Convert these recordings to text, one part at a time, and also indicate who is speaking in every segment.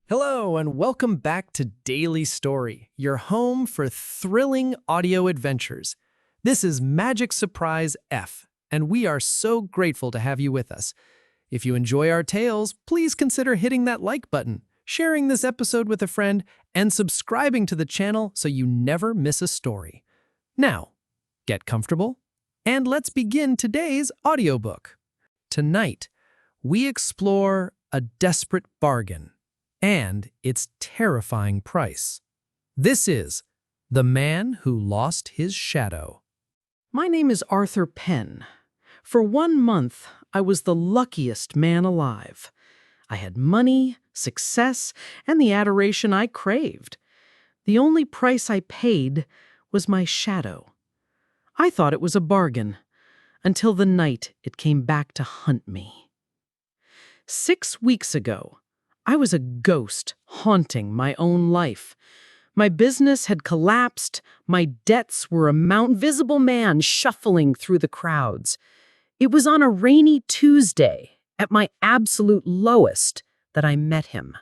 Speaker 1: Hello, and welcome back to Daily Story, your home for thrilling audio adventures. This is MagicSurprise F, and we are so grateful to have you with us. If you enjoy our tales, please consider hitting that like button, sharing this episode with a friend, and subscribing to the channel so you never miss a story. Now, get comfortable, and let's begin today's audiobook. Tonight, we explore a desperate bargain and its terrifying price. This is The Man Who Lost His Shadow.
Speaker 2: My name is Arthur Penn. For 1 month, I was the luckiest man alive. I had money, success, and the adoration I craved. The only price I paid was my shadow. I thought it was a bargain, until the night it came back to hunt me. 6 weeks ago, I was a ghost haunting my own life. My business had collapsed, my debts were a invisible man shuffling through the crowds. It was on a rainy Tuesday, at my absolute lowest, that I met him.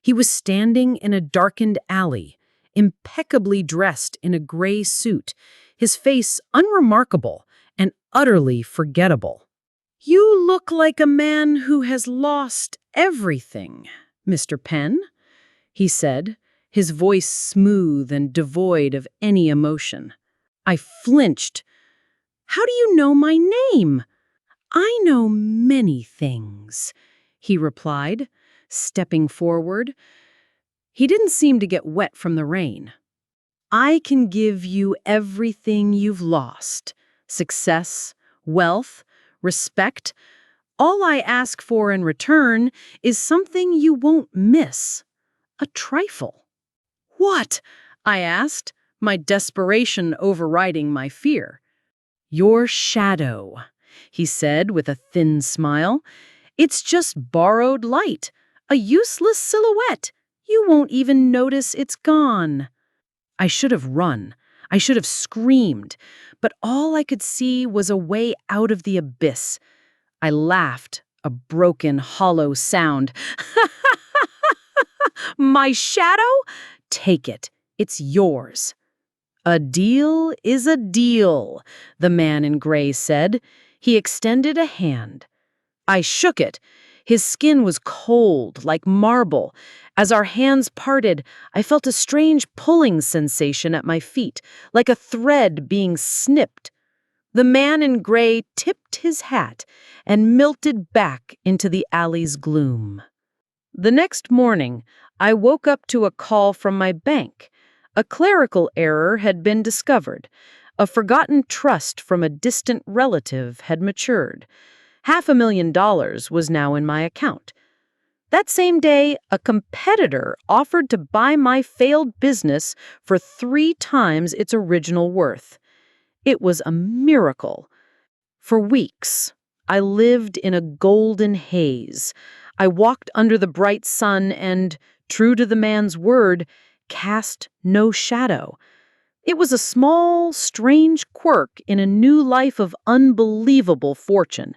Speaker 2: He was standing in a darkened alley, impeccably dressed in a gray suit, his face unremarkable and utterly forgettable. "You look like a man who has lost everything, Mr. Penn," he said, his voice smooth and devoid of any emotion. I flinched. "How do you know my name?" "I know many things," he replied, stepping forward. He didn't seem to get wet from the rain. "I can give you everything you've lost: success, wealth, respect. All I ask for in return is something you won't miss. A trifle." "What?" I asked, my desperation overriding my fear. "Your shadow," he said with a thin smile. "It's just borrowed light, a useless silhouette. You won't even notice it's gone." I should have run. I should have screamed, but all I could see was a way out of the abyss. I laughed, a broken, hollow sound. "My shadow? Take it. It's yours." "A deal is a deal," the man in gray said. He extended a hand. I shook it. His skin was cold, like marble. As our hands parted, I felt a strange pulling sensation at my feet, like a thread being snipped. The man in gray tipped his hat and melted back into the alley's gloom. The next morning, I woke up to a call from my bank. A clerical error had been discovered. A forgotten trust from a distant relative had matured. $500,000 was now in my account. That same day, a competitor offered to buy my failed business for 3 times its original worth. It was a miracle. For weeks, I lived in a golden haze. I walked under the bright sun and, true to the man's word, cast no shadow. It was a small, strange quirk in a new life of unbelievable fortune.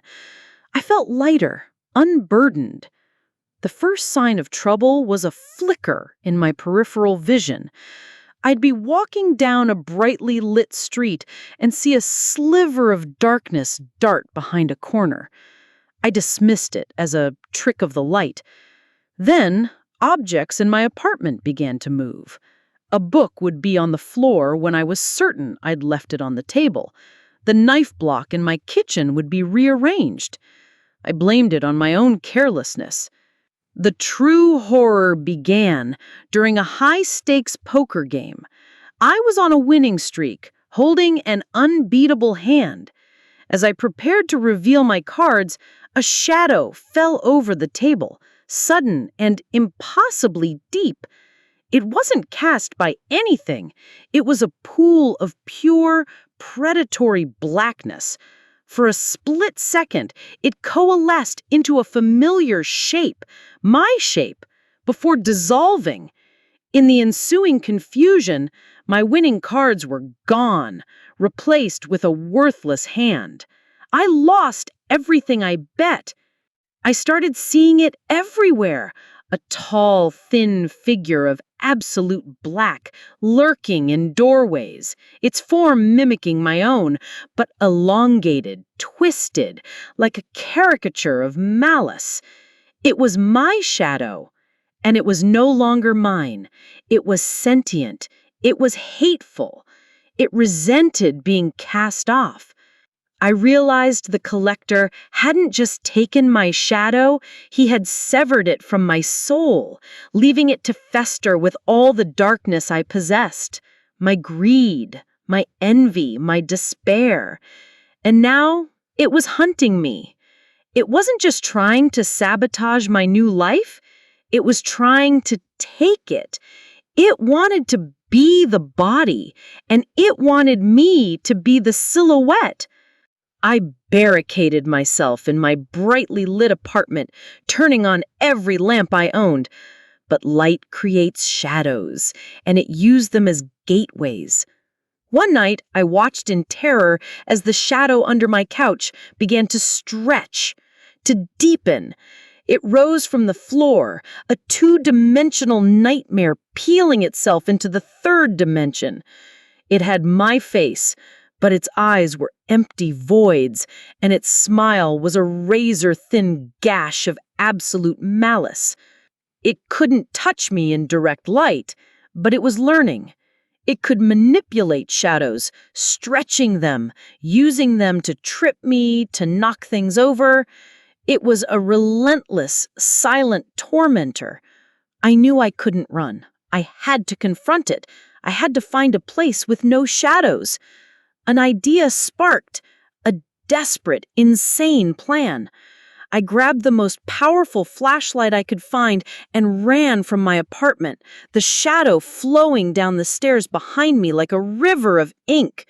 Speaker 2: I felt lighter, unburdened. The first sign of trouble was a flicker in my peripheral vision. I'd be walking down a brightly lit street and see a sliver of darkness dart behind a corner. I dismissed it as a trick of the light. Then, objects in my apartment began to move. A book would be on the floor when I was certain I'd left it on the table. The knife block in my kitchen would be rearranged. I blamed it on my own carelessness. The true horror began during a high-stakes poker game. I was on a winning streak, holding an unbeatable hand. As I prepared to reveal my cards, a shadow fell over the table, sudden and impossibly deep. It wasn't cast by anything. It was a pool of pure, predatory blackness. For a split second, it coalesced into a familiar shape, my shape, before dissolving. In the ensuing confusion, my winning cards were gone, replaced with a worthless hand. I lost everything I bet. I started seeing it everywhere, A tall, thin figure of absolute black, lurking in doorways, its form mimicking my own, but elongated, twisted, like a caricature of malice. It was my shadow, and it was no longer mine. It was sentient. It was hateful. It resented being cast off. I realized the collector hadn't just taken my shadow, he had severed it from my soul, leaving it to fester with all the darkness I possessed, my greed, my envy, my despair. And now it was hunting me. It wasn't just trying to sabotage my new life, it was trying to take it. It wanted to be the body, and it wanted me to be the silhouette. I barricaded myself in my brightly lit apartment, turning on every lamp I owned. But light creates shadows, and it used them as gateways. One night, I watched in terror as the shadow under my couch began to stretch, to deepen. It rose from the floor, a two-dimensional nightmare peeling itself into the third dimension. It had my face, but its eyes were empty voids, and its smile was a razor-thin gash of absolute malice. It couldn't touch me in direct light, but it was learning. It could manipulate shadows, stretching them, using them to trip me, to knock things over. It was a relentless, silent tormentor. I knew I couldn't run. I had to confront it. I had to find a place with no shadows. An idea sparked, a desperate, insane plan. I grabbed the most powerful flashlight I could find and ran from my apartment, the shadow flowing down the stairs behind me like a river of ink.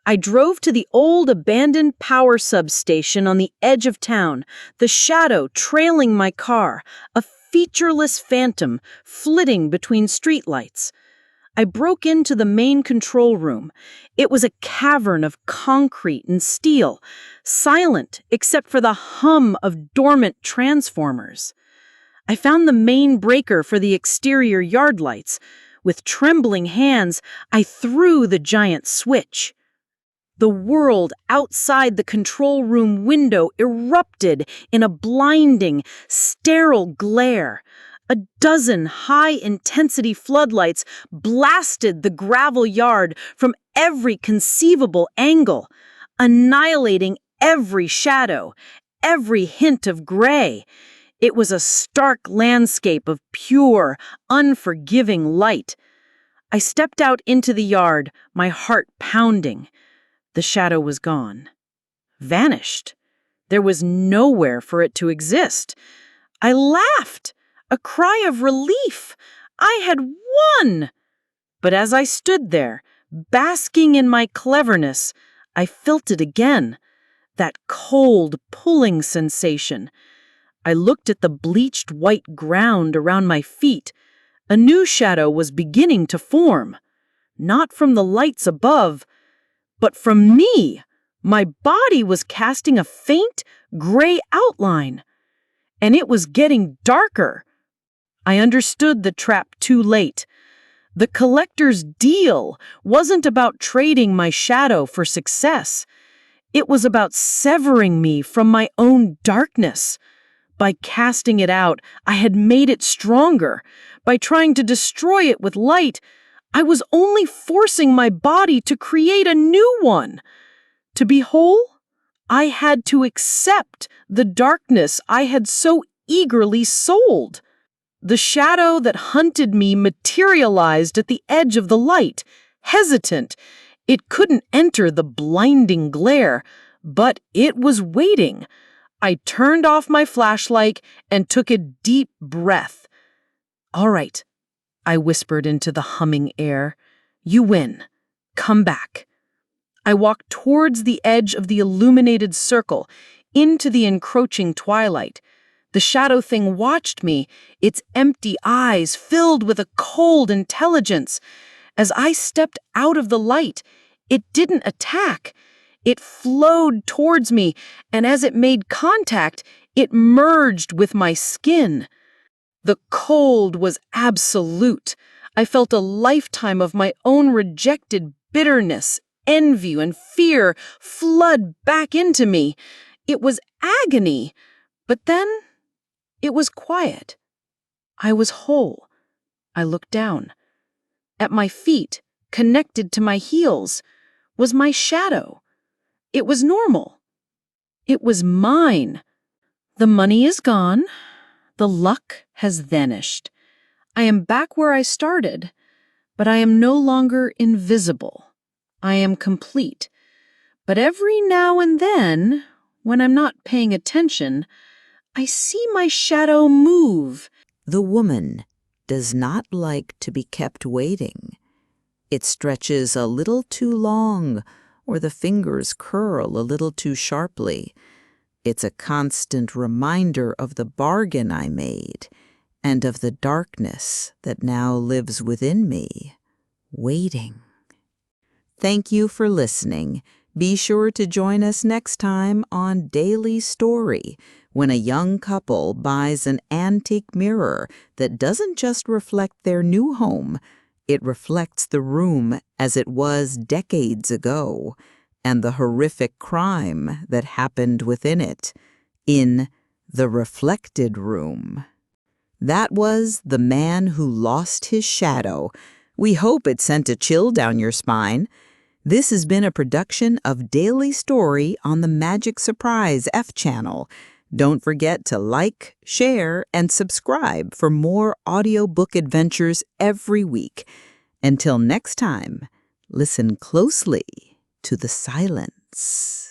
Speaker 2: I drove to the old abandoned power substation on the edge of town, the shadow trailing my car, a featureless phantom flitting between streetlights. I broke into the main control room. It was a cavern of concrete and steel, silent except for the hum of dormant transformers. I found the main breaker for the exterior yard lights. With trembling hands, I threw the giant switch. The world outside the control room window erupted in a blinding, sterile glare. A dozen high-intensity floodlights blasted the gravel yard from every conceivable angle, annihilating every shadow, every hint of gray. It was a stark landscape of pure, unforgiving light. I stepped out into the yard, my heart pounding. The shadow was gone. Vanished. There was nowhere for it to exist. I laughed. A cry of relief. I had won! But as I stood there, basking in my cleverness, I felt it again. That cold, pulling sensation. I looked at the bleached white ground around my feet. A new shadow was beginning to form. Not from the lights above, but from me. My body was casting a faint, gray outline. And it was getting darker. I understood the trap too late. The collector's deal wasn't about trading my shadow for success. It was about severing me from my own darkness. By casting it out, I had made it stronger. By trying to destroy it with light, I was only forcing my body to create a new one. To be whole, I had to accept the darkness I had so eagerly sold. The shadow that hunted me materialized at the edge of the light, hesitant. It couldn't enter the blinding glare, but it was waiting. I turned off my flashlight and took a deep breath. "All right," I whispered into the humming air. "You win. Come back." I walked towards the edge of the illuminated circle, into the encroaching twilight. The shadow thing watched me, its empty eyes filled with a cold intelligence. As I stepped out of the light, it didn't attack. It flowed towards me, and as it made contact, it merged with my skin. The cold was absolute. I felt a lifetime of my own rejected bitterness, envy, and fear flood back into me. It was agony. But then it was quiet. I was whole. I looked down. At my feet, connected to my heels, was my shadow. It was normal. It was mine. The money is gone. The luck has vanished. I am back where I started, but I am no longer invisible. I am complete. But every now and then, when I'm not paying attention, I see my shadow move.
Speaker 3: The woman does not like to be kept waiting. It stretches a little too long, or the fingers curl a little too sharply. It's a constant reminder of the bargain I made and of the darkness that now lives within me, waiting. Thank you for listening. Be sure to join us next time on Daily Story, when a young couple buys an antique mirror that doesn't just reflect their new home, it reflects the room as it was decades ago, and the horrific crime that happened within it, in the reflected room. That was The Man Who Lost His Shadow. We hope it sent a chill down your spine. This has been a production of Daily Story on the MagicSurprise F channel. Don't forget to like, share, and subscribe for more audiobook adventures every week. Until next time, listen closely to the silence.